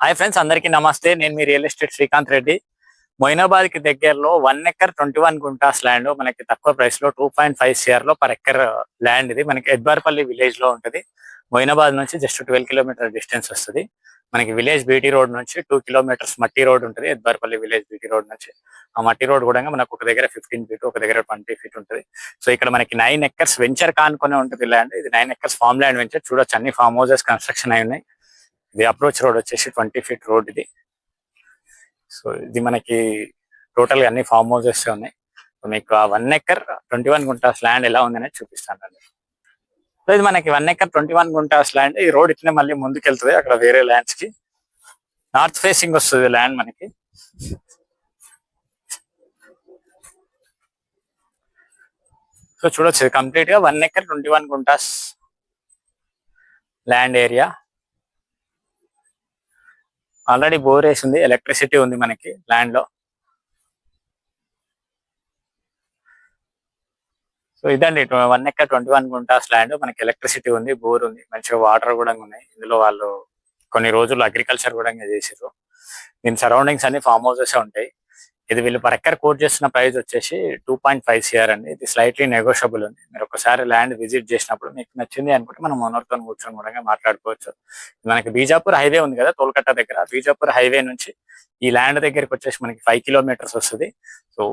Hi friends, అందరికీ నమస్తే. నేను మీ రియల్ ఎస్టేట్ శ్రీకాంత్ రెడ్డి. మొయినాబాద్ కి దగ్గరలో 1 ఎకర్ 21 గుంటాస్ ల్యాండ్ మనకి తక్కువ ప్రైస్ లో 2.5 CR లో పర్ ఎకర్ ల్యాండ్. ఇది మనకి ఎద్బార్పల్లి విలేజ్ లో ఉంటుంది. మొయినాబాద్ నుంచి జస్ట్ 12 కిలోమీటర్ డిస్టెన్స్ వస్తుంది. మనకి విలేజ్ బీటీ రోడ్ నుంచి 2 కిలోమీటర్స్ మట్టి రోడ్ ఉంటుంది. ఎద్బార్పల్లి విలేజ్ బీటీ రోడ్ నుంచి ఆ మట్టి రోడ్ కూడా మనకు ఒక దగ్గర 15 ఫీట్, ఒక దగ్గర 20 ఫీట్ ఉంటుంది. సో ఇక్కడ మనకి 9 ఎకర్స్ వెంచర్ కానుకొని ఉంటుంది ల్యాండ్. ఇది 9 ఎకర్స్ ఫార్మ్ ల్యాండ్ వెంచర్. చూడొచ్చు, అన్ని ఫార్మ్ హౌసెస్ కన్స్ట్రక్షన్ అయి ఉన్నాయి. ఇది అప్రోచ్ రోడ్ వచ్చేసి 20 ఫీట్ రోడ్ ఇది. సో ఇది మనకి టోటల్ గా అన్ని ఫార్మ్ హౌసెస్ ఉన్నాయి. మీకు ఆ 1 ఎకర్ 21 గుంటాస్ ల్యాండ్ ఎలా ఉందనేది చూపిస్తానండి. సో ఇది మనకి 1 ఎకర్ 21 గుంటాస్ ల్యాండ్. ఈ రోడ్ ఇట్లనే మళ్ళీ ముందుకు వెళ్తుంది. అక్కడ వేరే ల్యాండ్స్ కి నార్త్ ఫేసింగ్ వస్తుంది ల్యాండ్ మనకి. సో చూడొచ్చు, కంప్లీట్ గా 1 acre 21 guntas land area. Already bore వేసి ఉంది, ఎలక్ట్రిసిటీ ఉంది మనకి ల్యాండ్ లో. సో ఇదండి 1 ఎకర్ 21 గుంటాస్ ల్యాండ్. మనకి ఎలక్ట్రిసిటీ ఉంది, బోర్ ఉంది, మంచిగా వాటర్ కూడా ఉన్నాయి. ఇందులో వాళ్ళు కొన్ని రోజులు అగ్రికల్చర్ కూడా చేసారు. దీని సరౌండింగ్స్ అన్ని ఫార్మ్ హౌసెస్ ఉంటాయి. ఇది వీళ్ళు పర్ ఎకర్ కోట్ చేస్తున్న ప్రైస్ వచ్చేసి 2.5 CR అండి. ఇది స్లైట్లీ నెగోషియబుల్ ఉంది. మీరు ఒకసారి ల్యాండ్ విజిట్ చేసినప్పుడు మీకు నచ్చింది అనుకుంటే మనం ఓనర్తో కూర్చొని కూడా మాట్లాడుకోవచ్చు. మనకి బీజాపూర్ హైవే ఉంది కదా, తోల్కట్ట దగ్గర. బీజాపూర్ హైవే నుంచి ఈ ల్యాండ్ దగ్గరికి వచ్చేసి మనకి 5 కిలోమీటర్స్ వస్తుంది. సో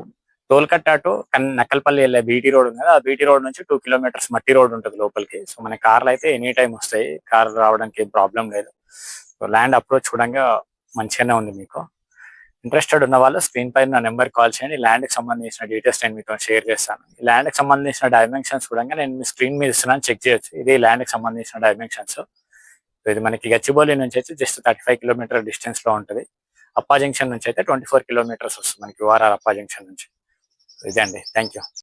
తోల్కట్ట టు నక్కల్పల్లి వెళ్ళే బీటీ రోడ్ ఉంది కదా, ఆ బీటీ రోడ్ నుంచి 2 కిలోమీటర్స్ మట్టి రోడ్ ఉంటుంది లోపలికి. సో మన కార్లు అయితే ఎనీ టైం వస్తాయి, కార్ రావడానికి ఏం ప్రాబ్లం లేదు. సో ల్యాండ్ అప్రోచ్ కూడా మంచిగానే ఉంది. మీకు ఇంట్రెస్టెడ్ ఉన్న వాళ్ళు స్క్రీన్ పైన నా నెంబర్ కాల్ చేయండి. ల్యాండ్ కి సంబంధించిన డీటెయిల్స్ నేను మీతో షేర్ చేస్తాను. ఈ ల్యాండ్ కి సంబంధించిన డైమెన్షన్స్ కూడా నేను మీ స్క్రీన్ మీద ఇస్తున్నాను, చెక్ చేయొచ్చు. ఇది ల్యాండ్ కి సంబంధించిన డైమెన్షన్స్. ఇది మనకి గచ్చిబౌలి నుంచి అయితే జస్ట్ 35 కిలోమీటర్ డిస్టెన్స్ లో ఉంటుంది. అప్పా జంక్షన్ నుంచి అయితే 24 కిలోమీటర్స్ వస్తుంది మనకి, వారార్ అప్పా జంక్షన్ నుంచి. ఇదే అండి, థ్యాంక్ యూ.